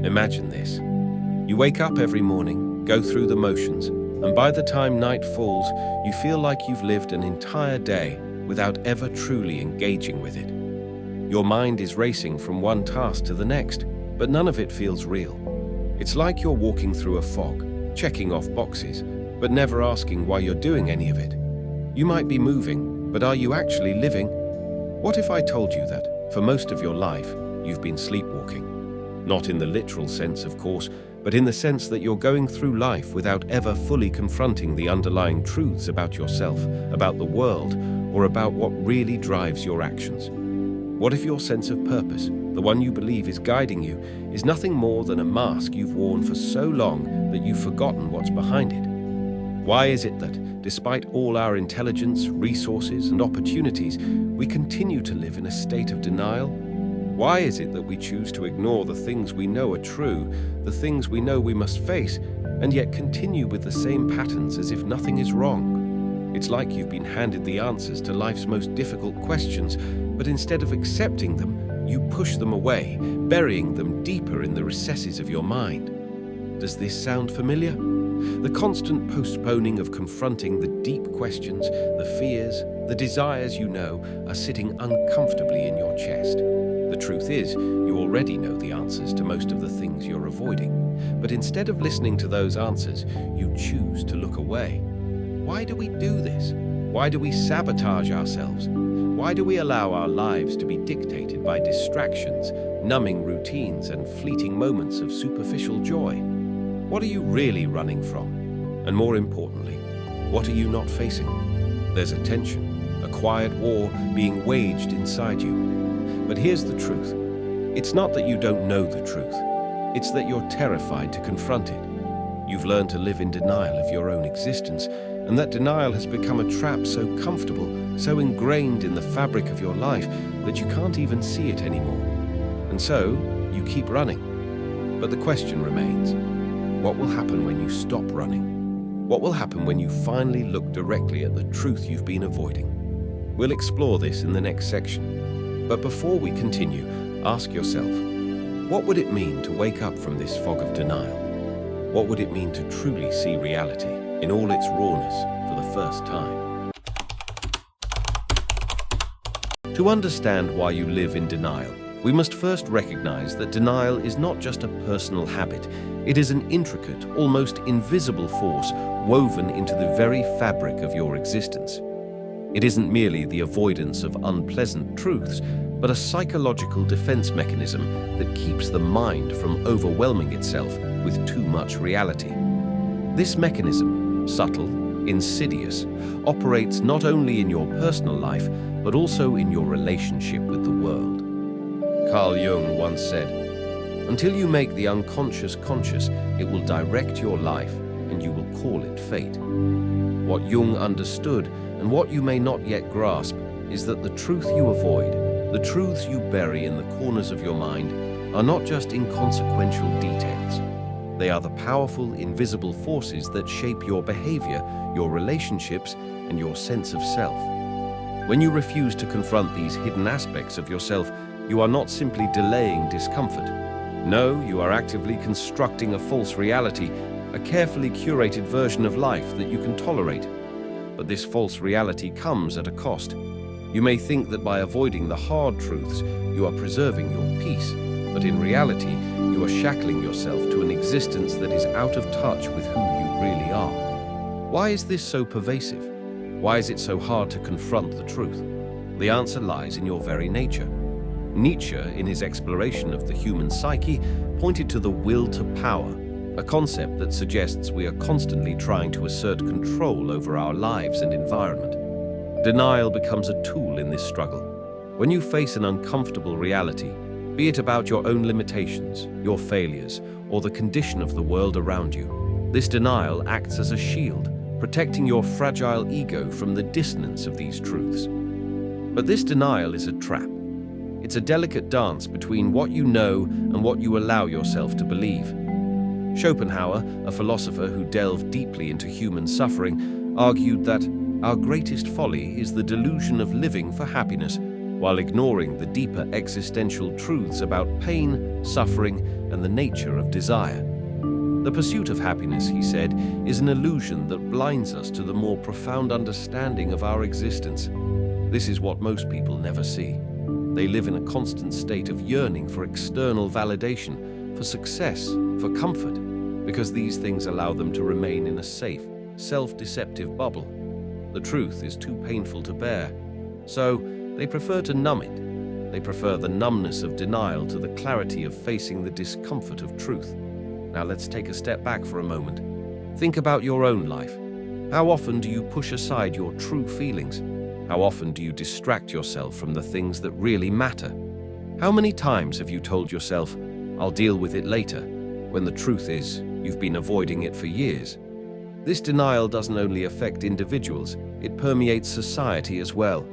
Imagine this. You wake up every morning, go through the motions, and by the time night falls, you feel like you've lived an entire day without ever truly engaging with it. Your mind is racing from one task to the next, but none of it feels real. It's like you're walking through a fog, checking off boxes, but never asking why you're doing any of it. You might be moving, but are you actually living? What if I told you that, for most of your life, you've been sleepwalking? Not in the literal sense, of course, but in the sense that you're going through life without ever fully confronting the underlying truths about yourself, about the world, or about what really drives your actions. What if your sense of purpose, the one you believe is guiding you, is nothing more than a mask you've worn for so long that you've forgotten what's behind it? Why is it that, despite all our intelligence, resources, and opportunities, we continue to live in a state of denial? Why is it that we choose to ignore the things we know are true, the things we know we must face, and yet continue with the same patterns as if nothing is wrong? It's like you've been handed the answers to life's most difficult questions, but instead of accepting them, you push them away, burying them deeper in the recesses of your mind. Does this sound familiar? The constant postponing of confronting the deep questions, the fears, the desires you know are sitting uncomfortably in your chest. The truth is, you already know the answers to most of the things you're avoiding. But instead of listening to those answers, you choose to look away. Why do we do this? Why do we sabotage ourselves? Why do we allow our lives to be dictated by distractions, numbing routines, and fleeting moments of superficial joy? What are you really running from? And more importantly, what are you not facing? There's a tension, a quiet war being waged inside you. But here's the truth. It's not that you don't know the truth. It's that you're terrified to confront it. You've learned to live in denial of your own existence, and that denial has become a trap so comfortable, so ingrained in the fabric of your life that you can't even see it anymore. And so, you keep running. But the question remains, what will happen when you stop running? What will happen when you finally look directly at the truth you've been avoiding? We'll explore this in the next section. But before we continue, ask yourself, what would it mean to wake up from this fog of denial? What would it mean to truly see reality in all its rawness for the first time? To understand why you live in denial, we must first recognize that denial is not just a personal habit. It is an intricate, almost invisible force woven into the very fabric of your existence. It isn't merely the avoidance of unpleasant truths, but a psychological defense mechanism that keeps the mind from overwhelming itself with too much reality. This mechanism, subtle, insidious, operates not only in your personal life, but also in your relationship with the world. Carl Jung once said, "Until you make the unconscious conscious, it will direct your life, and you will call it fate." What Jung understood, and what you may not yet grasp, is that the truth you avoid, the truths you bury in the corners of your mind, are not just inconsequential details. They are the powerful, invisible forces that shape your behavior, your relationships, and your sense of self. When you refuse to confront these hidden aspects of yourself, you are not simply delaying discomfort. No, you are actively constructing a false reality, a carefully curated version of life that you can tolerate. But this false reality comes at a cost. You may think that by avoiding the hard truths, you are preserving your peace, but in reality, you are shackling yourself to an existence that is out of touch with who you really are. Why is this so pervasive? Why is it so hard to confront the truth? The answer lies in your very nature. Nietzsche, in his exploration of the human psyche, pointed to the will to power, a concept that suggests we are constantly trying to assert control over our lives and environment. Denial becomes a tool in this struggle. When you face an uncomfortable reality, be it about your own limitations, your failures, or the condition of the world around you, this denial acts as a shield, protecting your fragile ego from the dissonance of these truths. But this denial is a trap. It's a delicate dance between what you know and what you allow yourself to believe. Schopenhauer, a philosopher who delved deeply into human suffering, argued that our greatest folly is the delusion of living for happiness, while ignoring the deeper existential truths about pain, suffering, and the nature of desire. The pursuit of happiness, he said, is an illusion that blinds us to the more profound understanding of our existence. This is what most people never see. They live in a constant state of yearning for external validation, for success, for comfort, because these things allow them to remain in a safe, self-deceptive bubble. The truth is too painful to bear, so they prefer to numb it. They prefer the numbness of denial to the clarity of facing the discomfort of truth. Now let's take a step back for a moment. Think about your own life. How often do you push aside your true feelings? How often do you distract yourself from the things that really matter? How many times have you told yourself, "I'll deal with it later," when the truth is, you've been avoiding it for years? This denial doesn't only affect individuals, it permeates society as well.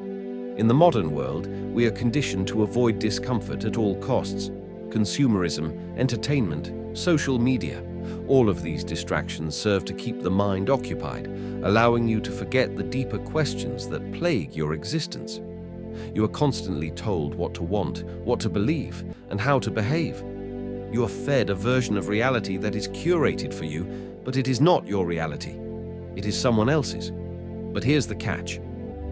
In the modern world, we are conditioned to avoid discomfort at all costs. Consumerism, entertainment, social media, all of these distractions serve to keep the mind occupied, allowing you to forget the deeper questions that plague your existence. You are constantly told what to want, what to believe, and how to behave. You are fed a version of reality that is curated for you, but it is not your reality. It is someone else's. But here's the catch.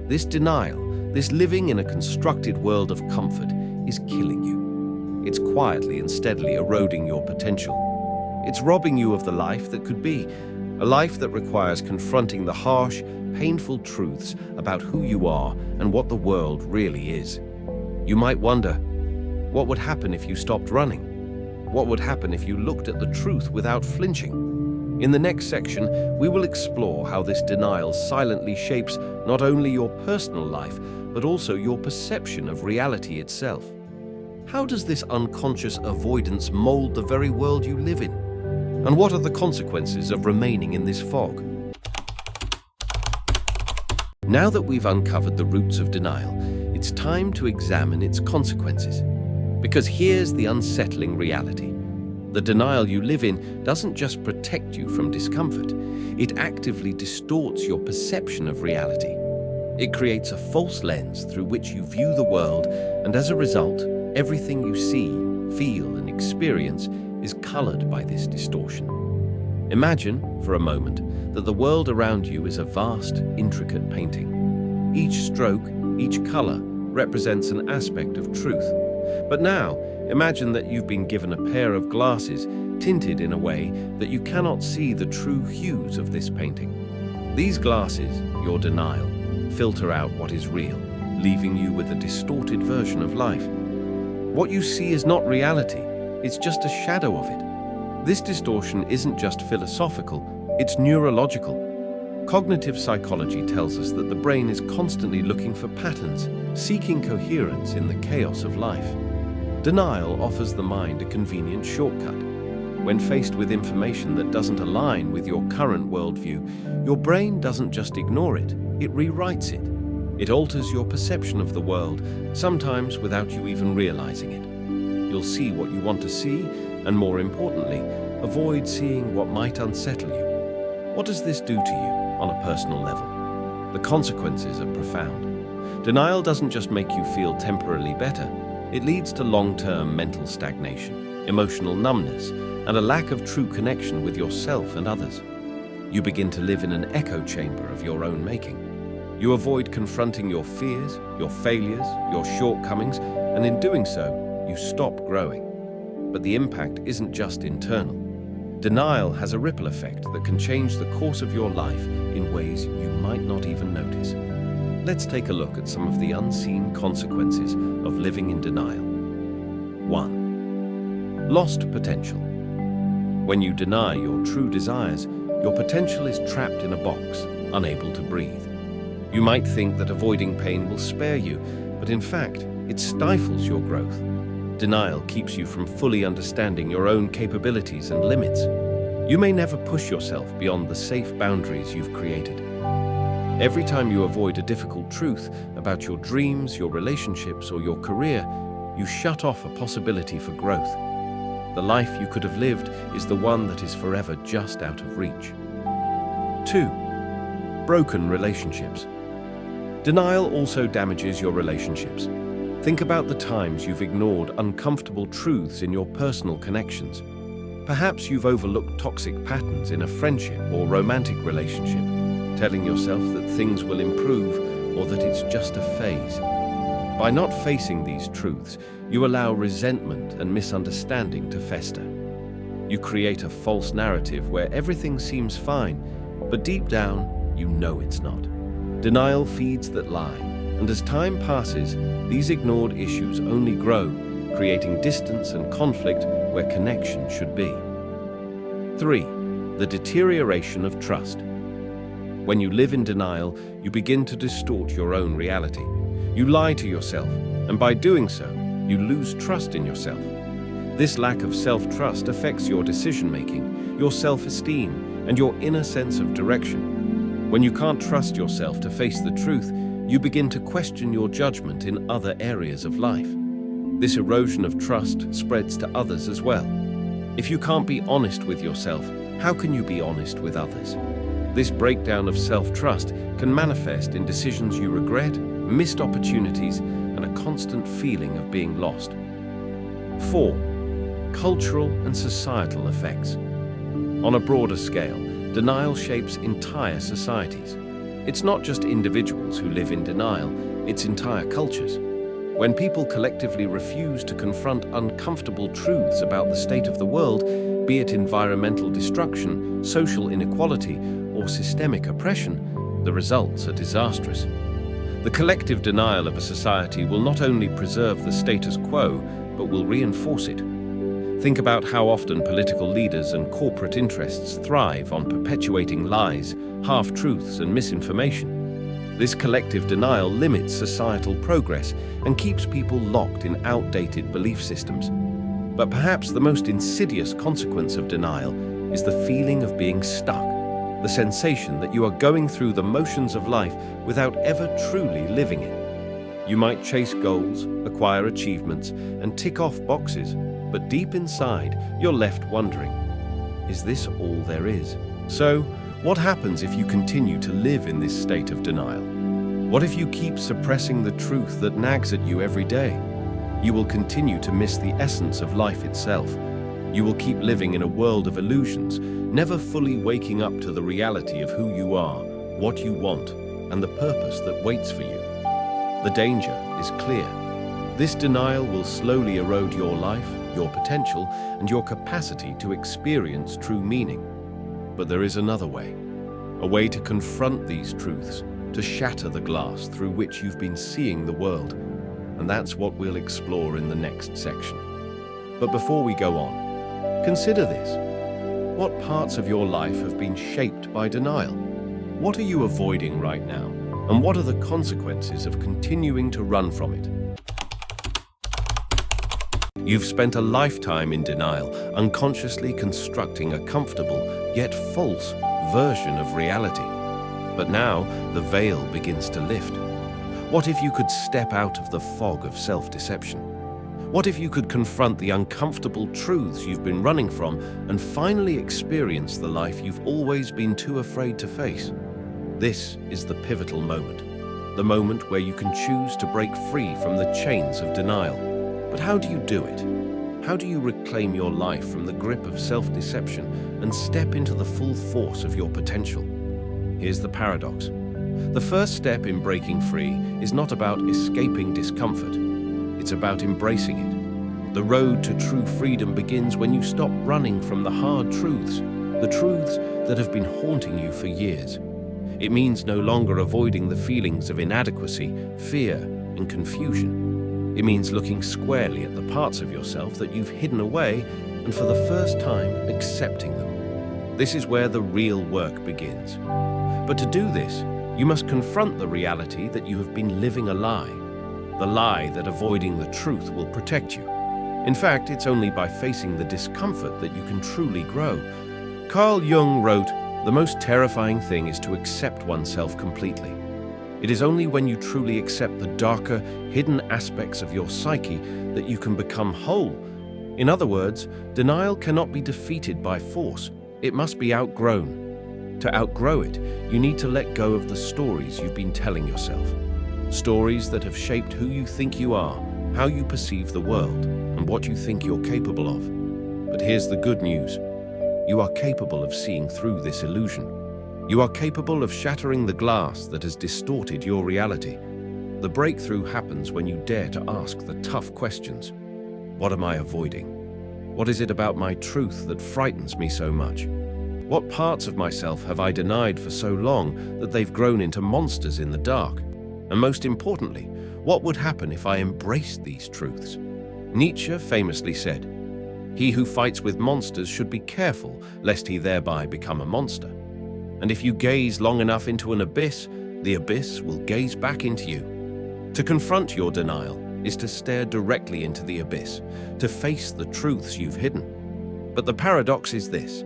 This denial, this living in a constructed world of comfort, is killing you. It's quietly and steadily eroding your potential. It's robbing you of the life that could be, a life that requires confronting the harsh, painful truths about who you are and what the world really is. You might wonder, what would happen if you stopped running? What would happen if you looked at the truth without flinching? In the next section, we will explore how this denial silently shapes not only your personal life, but also your perception of reality itself. How does this unconscious avoidance mold the very world you live in? And what are the consequences of remaining in this fog? Now that we've uncovered the roots of denial, it's time to examine its consequences. Because here's the unsettling reality. The denial you live in doesn't just protect you from discomfort, it actively distorts your perception of reality. It creates a false lens through which you view the world, and as a result, everything you see, feel, and experience is colored by this distortion. Imagine, for a moment, that the world around you is a vast, intricate painting. Each stroke, each color, represents an aspect of truth. But now, imagine that you've been given a pair of glasses tinted in a way that you cannot see the true hues of this painting. These glasses, your denial, filter out what is real, leaving you with a distorted version of life. What you see is not reality, it's just a shadow of it. This distortion isn't just philosophical, it's neurological. Cognitive psychology tells us that the brain is constantly looking for patterns, seeking coherence in the chaos of life. Denial offers the mind a convenient shortcut. When faced with information that doesn't align with your current worldview, your brain doesn't just ignore it, it rewrites it. It alters your perception of the world, sometimes without you even realizing it. You'll see what you want to see, and more importantly, avoid seeing what might unsettle you. What does this do to you on a personal level? The consequences are profound. Denial doesn't just make you feel temporarily better, it leads to long-term mental stagnation, emotional numbness, and a lack of true connection with yourself and others. You begin to live in an echo chamber of your own making. You avoid confronting your fears, your failures, your shortcomings, and in doing so, you stop growing. But the impact isn't just internal. Denial has a ripple effect that can change the course of your life in ways you might not even notice. Let's take a look at some of the unseen consequences of living in denial. 1. Lost potential. When you deny your true desires, your potential is trapped in a box, unable to breathe. You might think that avoiding pain will spare you, but in fact, it stifles your growth. Denial keeps you from fully understanding your own capabilities and limits. You may never push yourself beyond the safe boundaries you've created. Every time you avoid a difficult truth about your dreams, your relationships, or your career, you shut off a possibility for growth. The life you could have lived is the one that is forever just out of reach. 2. Broken relationships. Denial also damages your relationships. Think about the times you've ignored uncomfortable truths in your personal connections. Perhaps you've overlooked toxic patterns in a friendship or romantic relationship, telling yourself that things will improve or that it's just a phase. By not facing these truths, you allow resentment and misunderstanding to fester. You create a false narrative where everything seems fine, but deep down, you know it's not. Denial feeds that lie, and as time passes, these ignored issues only grow, creating distance and conflict where connection should be. 3. The deterioration of trust. When you live in denial, you begin to distort your own reality. You lie to yourself, and by doing so, you lose trust in yourself. This lack of self-trust affects your decision-making, your self-esteem, and your inner sense of direction. When you can't trust yourself to face the truth, you begin to question your judgment in other areas of life. This erosion of trust spreads to others as well. If you can't be honest with yourself, how can you be honest with others? This breakdown of self-trust can manifest in decisions you regret, missed opportunities, and a constant feeling of being lost. 4. Cultural and societal effects. On a broader scale, denial shapes entire societies. It's not just individuals who live in denial, it's entire cultures. When people collectively refuse to confront uncomfortable truths about the state of the world, be it environmental destruction, social inequality, or systemic oppression, the results are disastrous. The collective denial of a society will not only preserve the status quo, but will reinforce it. Think about how often political leaders and corporate interests thrive on perpetuating lies, half-truths, and misinformation. This collective denial limits societal progress and keeps people locked in outdated belief systems. But perhaps the most insidious consequence of denial is the feeling of being stuck, the sensation that you are going through the motions of life without ever truly living it. You might chase goals, acquire achievements, and tick off boxes, but deep inside, you're left wondering, is this all there is? So, what happens if you continue to live in this state of denial? What if you keep suppressing the truth that nags at you every day? You will continue to miss the essence of life itself. You will keep living in a world of illusions, never fully waking up to the reality of who you are, what you want, and the purpose that waits for you. The danger is clear. This denial will slowly erode your life, your potential, and your capacity to experience true meaning. But there is another way, a way to confront these truths, to shatter the glass through which you've been seeing the world. And that's what we'll explore in the next section. But before we go on, consider this. What parts of your life have been shaped by denial? What are you avoiding right now? And what are the consequences of continuing to run from it? You've spent a lifetime in denial, unconsciously constructing a comfortable, yet false, version of reality. But now, the veil begins to lift. What if you could step out of the fog of self-deception? What if you could confront the uncomfortable truths you've been running from and finally experience the life you've always been too afraid to face? This is the pivotal moment, the moment where you can choose to break free from the chains of denial. But how do you do it? How do you reclaim your life from the grip of self-deception and step into the full force of your potential? Here's the paradox. The first step in breaking free is not about escaping discomfort. It's about embracing it. The road to true freedom begins when you stop running from the hard truths, the truths that have been haunting you for years. It means no longer avoiding the feelings of inadequacy, fear, and confusion. It means looking squarely at the parts of yourself that you've hidden away and for the first time accepting them. This is where the real work begins. But to do this, you must confront the reality that you have been living a lie. The lie that avoiding the truth will protect you. In fact, it's only by facing the discomfort that you can truly grow. Carl Jung wrote, "The most terrifying thing is to accept oneself completely." It is only when you truly accept the darker, hidden aspects of your psyche that you can become whole. In other words, denial cannot be defeated by force. It must be outgrown. To outgrow it, you need to let go of the stories you've been telling yourself. Stories that have shaped who you think you are, how you perceive the world, and what you think you're capable of. But here's the good news. You are capable of seeing through this illusion. You are capable of shattering the glass that has distorted your reality. The breakthrough happens when you dare to ask the tough questions. What am I avoiding? What is it about my truth that frightens me so much? What parts of myself have I denied for so long that they've grown into monsters in the dark? And most importantly, what would happen if I embraced these truths? Nietzsche famously said, "He who fights with monsters should be careful lest he thereby become a monster." And if you gaze long enough into an abyss, the abyss will gaze back into you. To confront your denial is to stare directly into the abyss, to face the truths you've hidden. But the paradox is this: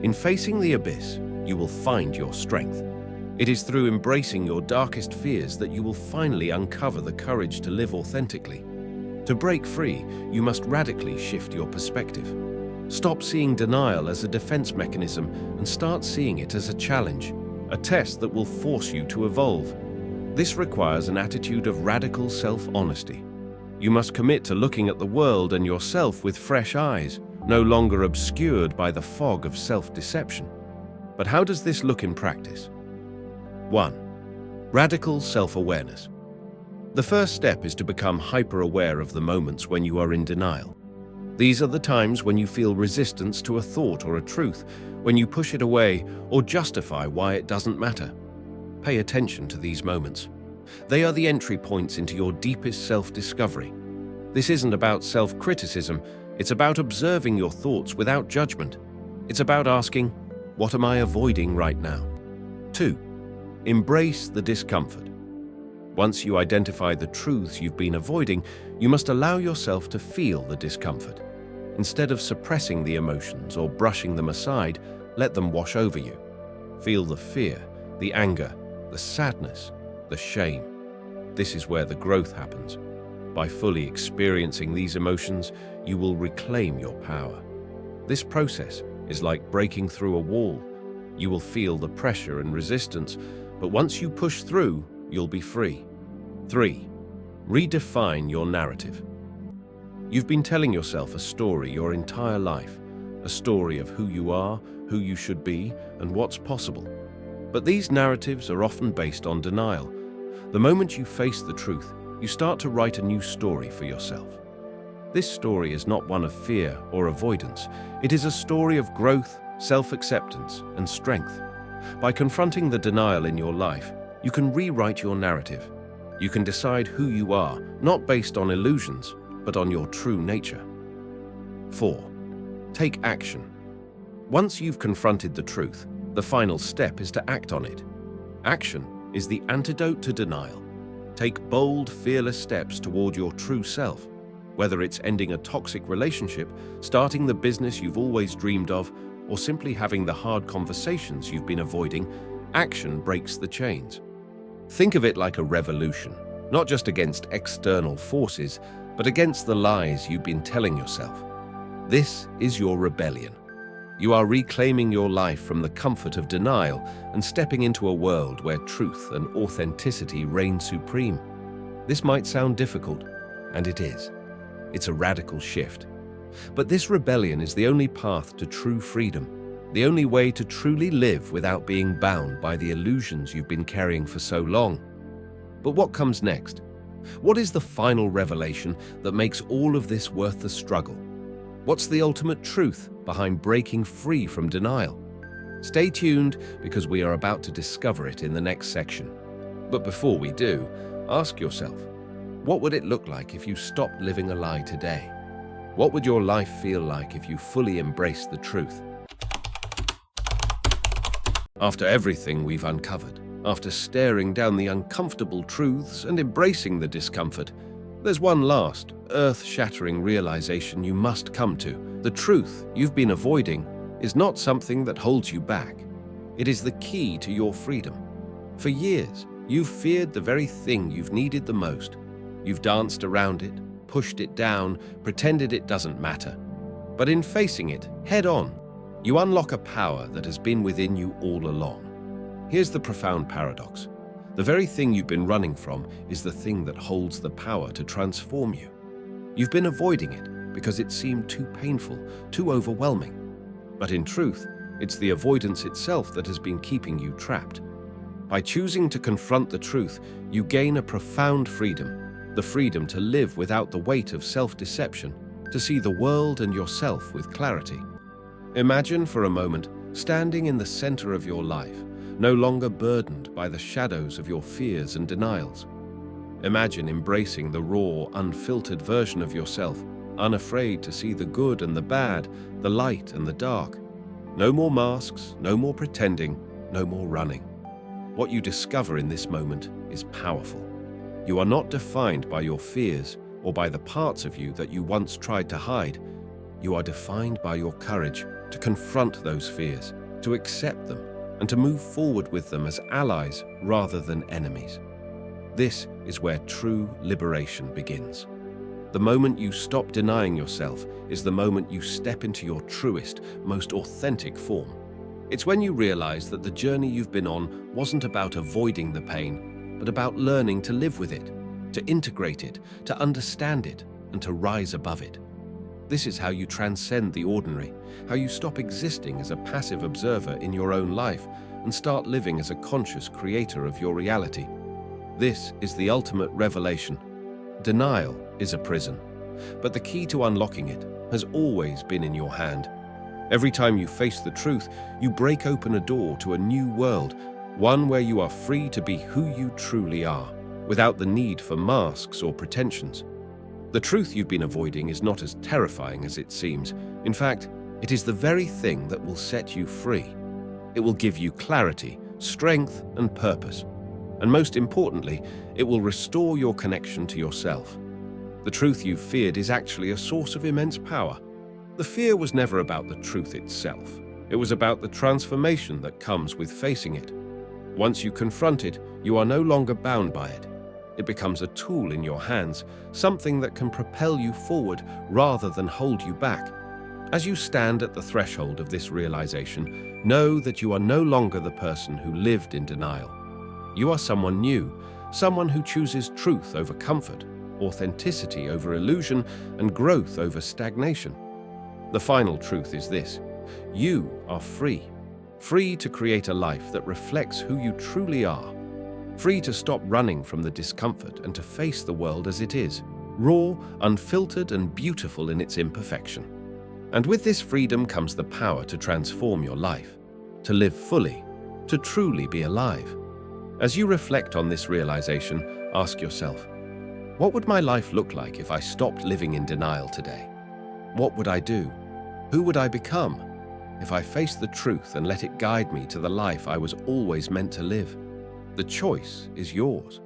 in facing the abyss, you will find your strength. It is through embracing your darkest fears that you will finally uncover the courage to live authentically. To break free, you must radically shift your perspective. Stop seeing denial as a defense mechanism and start seeing it as a challenge, a test that will force you to evolve. This requires an attitude of radical self-honesty. You must commit to looking at the world and yourself with fresh eyes, no longer obscured by the fog of self-deception. But how does this look in practice? 1. Radical self-awareness. The first step is to become hyper-aware of the moments when you are in denial. These are the times when you feel resistance to a thought or a truth, when you push it away or justify why it doesn't matter. Pay attention to these moments. They are the entry points into your deepest self-discovery. This isn't about self-criticism, it's about observing your thoughts without judgment. It's about asking, what am I avoiding right now? 2. Embrace the discomfort. Once you identify the truths you've been avoiding, you must allow yourself to feel the discomfort. Instead of suppressing the emotions or brushing them aside, let them wash over you. Feel the fear, the anger, the sadness, the shame. This is where the growth happens. By fully experiencing these emotions, you will reclaim your power. This process is like breaking through a wall. You will feel the pressure and resistance, but once you push through, you'll be free. 3. Redefine your narrative. You've been telling yourself a story your entire life, a story of who you are, who you should be, and what's possible. But these narratives are often based on denial. The moment you face the truth, you start to write a new story for yourself. This story is not one of fear or avoidance. It is a story of growth, self-acceptance, and strength. By confronting the denial in your life, you can rewrite your narrative. You can decide who you are, not based on illusions, but on your true nature. 4. Take action. Once you've confronted the truth, the final step is to act on it. Action is the antidote to denial. Take bold, fearless steps toward your true self. Whether it's ending a toxic relationship, starting the business you've always dreamed of, or simply having the hard conversations you've been avoiding, action breaks the chains. Think of it like a revolution, not just against external forces, but against the lies you've been telling yourself. This is your rebellion. You are reclaiming your life from the comfort of denial and stepping into a world where truth and authenticity reign supreme. This might sound difficult, and it is. It's a radical shift. But this rebellion is the only path to true freedom, the only way to truly live without being bound by the illusions you've been carrying for so long. But what comes next? What is the final revelation that makes all of this worth the struggle? What's the ultimate truth behind breaking free from denial? Stay tuned, because we are about to discover it in the next section. But before we do, ask yourself, what would it look like if you stopped living a lie today? What would your life feel like if you fully embraced the truth? After everything we've uncovered, after staring down the uncomfortable truths and embracing the discomfort, there's one last, earth-shattering realization you must come to. The truth you've been avoiding is not something that holds you back. It is the key to your freedom. For years, you've feared the very thing you've needed the most. You've danced around it, pushed it down, pretended it doesn't matter. But in facing it head-on, you unlock a power that has been within you all along. Here's the profound paradox. The very thing you've been running from is the thing that holds the power to transform you. You've been avoiding it because it seemed too painful, too overwhelming. But in truth, it's the avoidance itself that has been keeping you trapped. By choosing to confront the truth, you gain a profound freedom, the freedom to live without the weight of self-deception, to see the world and yourself with clarity. Imagine for a moment standing in the center of your life, no longer burdened by the shadows of your fears and denials. Imagine embracing the raw, unfiltered version of yourself, unafraid to see the good and the bad, the light and the dark. No more masks, no more pretending, no more running. What you discover in this moment is powerful. You are not defined by your fears or by the parts of you that you once tried to hide. You are defined by your courage to confront those fears, to accept them, and to move forward with them as allies rather than enemies. This is where true liberation begins. The moment you stop denying yourself is the moment you step into your truest, most authentic form. It's when you realize that the journey you've been on wasn't about avoiding the pain, but about learning to live with it, to integrate it, to understand it, and to rise above it. This is how you transcend the ordinary, how you stop existing as a passive observer in your own life and start living as a conscious creator of your reality. This is the ultimate revelation. Denial is a prison, but the key to unlocking it has always been in your hand. Every time you face the truth, you break open a door to a new world, one where you are free to be who you truly are, without the need for masks or pretensions. The truth you've been avoiding is not as terrifying as it seems. In fact, it is the very thing that will set you free. It will give you clarity, strength, and purpose. And most importantly, it will restore your connection to yourself. The truth you've feared is actually a source of immense power. The fear was never about the truth itself. It was about the transformation that comes with facing it. Once you confront it, you are no longer bound by it. It becomes a tool in your hands, something that can propel you forward rather than hold you back. As you stand at the threshold of this realization, know that you are no longer the person who lived in denial. You are someone new, someone who chooses truth over comfort, authenticity over illusion, and growth over stagnation. The final truth is this: you are free. Free to create a life that reflects who you truly are. Free to stop running from the discomfort and to face the world as it is, raw, unfiltered, and beautiful in its imperfection. And with this freedom comes the power to transform your life, to live fully, to truly be alive. As you reflect on this realization, ask yourself, what would my life look like if I stopped living in denial today? What would I do? Who would I become if I faced the truth and let it guide me to the life I was always meant to live? The choice is yours.